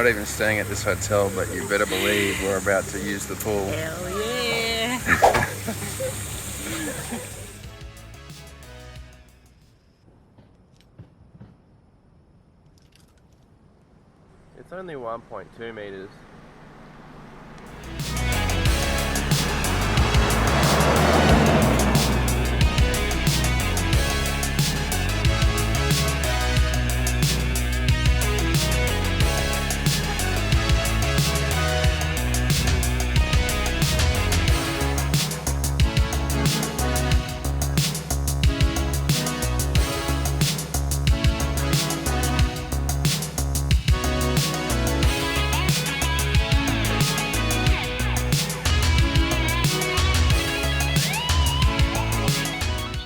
not even staying at this hotel, but you better believe we're about to use the pool. Hell yeah! It's only 1.2 meters.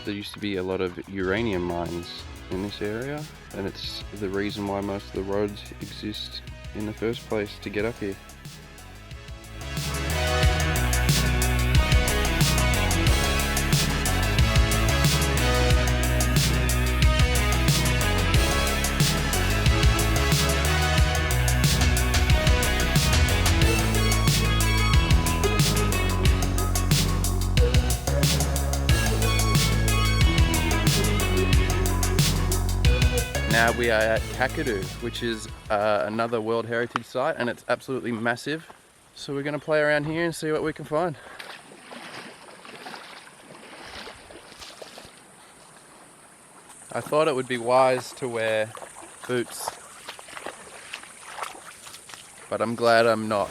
There used to be a lot of uranium mines in this area, and it's the reason why most of the roads exist in the first place to get up here. Now we are at Kakadu, which is another World Heritage Site, and it's absolutely massive. So we're going to play around here and see what we can find. I thought it would be wise to wear boots, but I'm glad I'm not.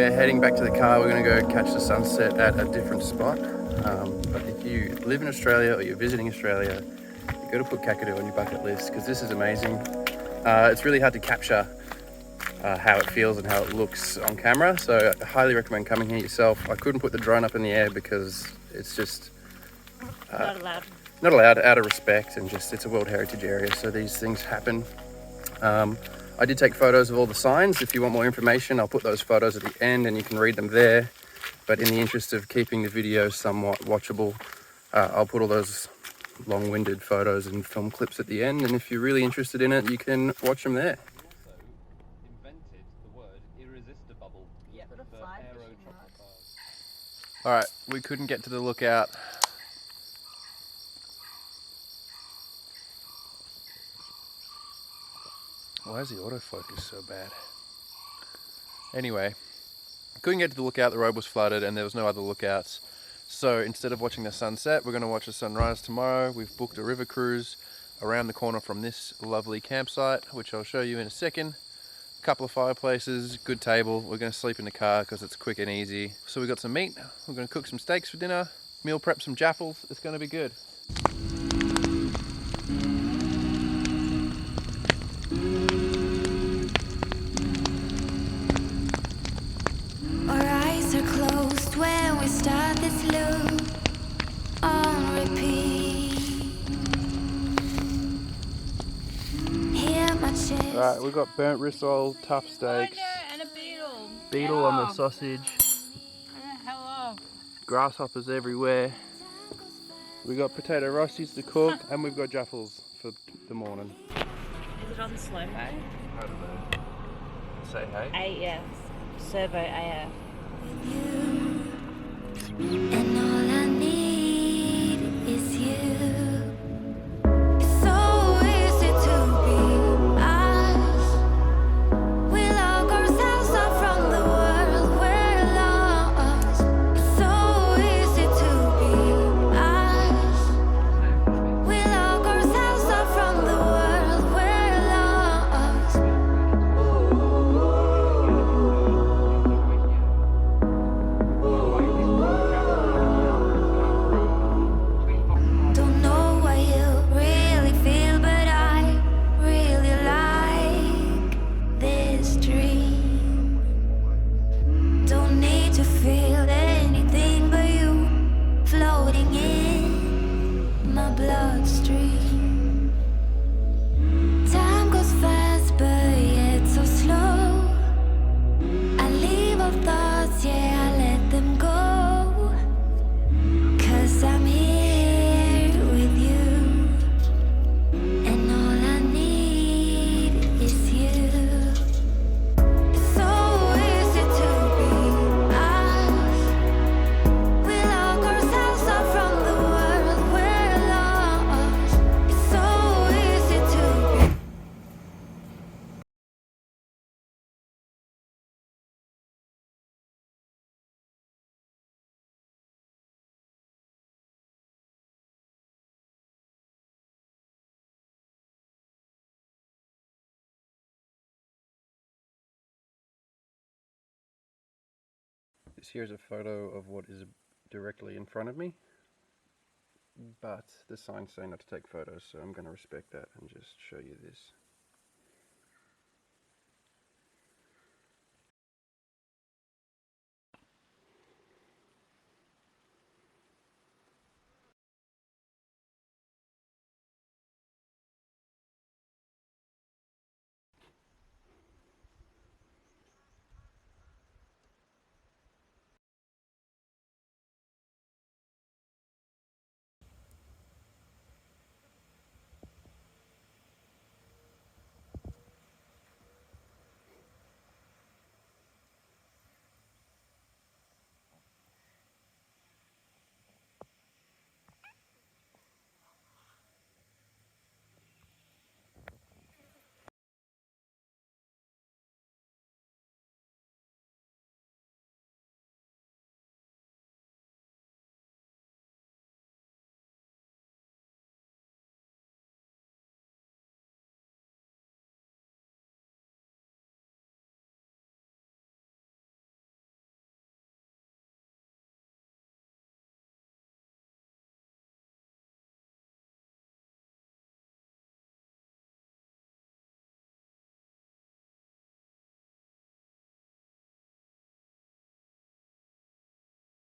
we're heading back to the car. We're going to go catch the sunset at a different spot. But if you live in Australia or you're visiting Australia, you've got to put Kakadu on your bucket list because this is amazing. It's really hard to capture how it feels and how it looks on camera, so I highly recommend coming here yourself. I couldn't put the drone up in the air because it's just not allowed out of respect, and just it's a World Heritage area, so these things happen. I did take photos of all the signs. If you want more information, I'll put those photos at the end and you can read them there. But in the interest of keeping the video somewhat watchable, I'll put all those long-winded photos and film clips at the end, and if you're really interested in it, you can watch them there. Alright, we couldn't get to the lookout. Why is the autofocus so bad? Anyway, couldn't get to the lookout, the road was flooded and there was no other lookouts. So instead of watching the sunset, we're going to watch the sunrise tomorrow. We've booked a river cruise around the corner from this lovely campsite, which I'll show you in a second. A couple of fireplaces, good table. We're going to sleep in the car because it's quick and easy. So we've got some meat. We're going to cook some steaks for dinner, meal prep some jaffles. It's going to be good. Our eyes are closed when we start this loop on repeat. Hear my chest. Alright, we've got burnt rissole, tough steaks, and a beetle. beetle on the sausage, Hello. grasshoppers everywhere. We got potato roasties to cook, and we've got jaffles for the morning. Is it on slow mo? I don't know. Say hey. AF. Servo AF. And all I need is you. It's so easy to be us. We lock ourselves up from the world we're lost. It's so easy to be us. We lock ourselves up from the world we're lost. Don't know what you really feel, but I really like this dream. Don't need to feel anything but you floating in my bloodstream. Time goes fast, but yet so slow. I leave all thoughts, yeah, I let them go. 'Cause I'm here with you, and all I need is you. It's so easy to be us. We lock ourselves up from the world we're lost. It's so easy to be. This here is a photo of what is directly in front of me, but the signs say not to take photos, so I'm going to respect that and just show you this.